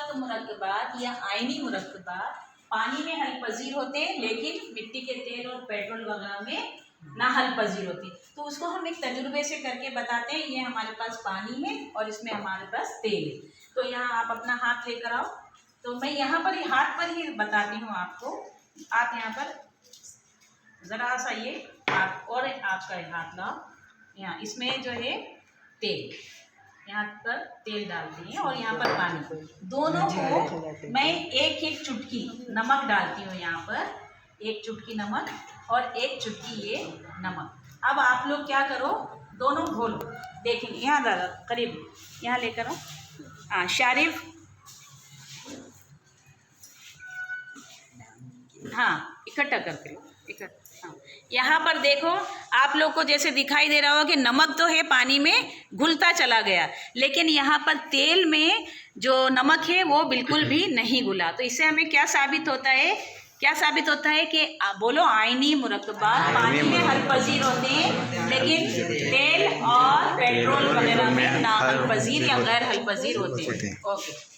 सख्त मुरक्कबात या आयनी मुरक्कबात पानी में हल पजीर होते हैं, लेकिन मिट्टी के तेल और पेट्रोल वगैरह में ना हल पजीर होती। तो उसको हम एक तजुर्बे से करके बताते हैं। ये हमारे पास पानी है और इसमें हमारे पास तेल है। तो यहाँ आप अपना हाथ लेकर आओ। तो मैं यहाँ पर हाथ पर ही बताती हूँ आपको। आप यहाँ पर ज़रा सा ये हाथ और आपका हाथ लाओ। यहाँ इसमें जो है तेल, यहाँ पर तेल डालती हैं और यहाँ पर पानी, दोनों को मैं एक एक चुटकी नमक डालती हूँ। यहाँ पर एक चुटकी नमक और एक चुटकी ये नमक। अब आप लोग क्या करो, दोनों घोलो। देखेंगे यहाँ ज़्यादा करीब, यहाँ लेकर आओ। हाँ शारिफ, हाँ इकट्ठा करके लो, इकट्ठा। हाँ यहाँ पर देखो, आप लोग को जैसे दिखाई दे रहा होगा कि नमक तो है पानी में घुलता चला गया, लेकिन यहाँ पर तेल में जो नमक है वो बिल्कुल भी नहीं घुला। तो इससे हमें क्या साबित होता है, क्या साबित होता है कि बोलो, आयनी मुरक्कबात पानी में हल पजीर होते हैं, लेकिन तेल और पेट्रोल वगैरह में ना हल पजीर या गैर हल पजीर होते हैं। ओके।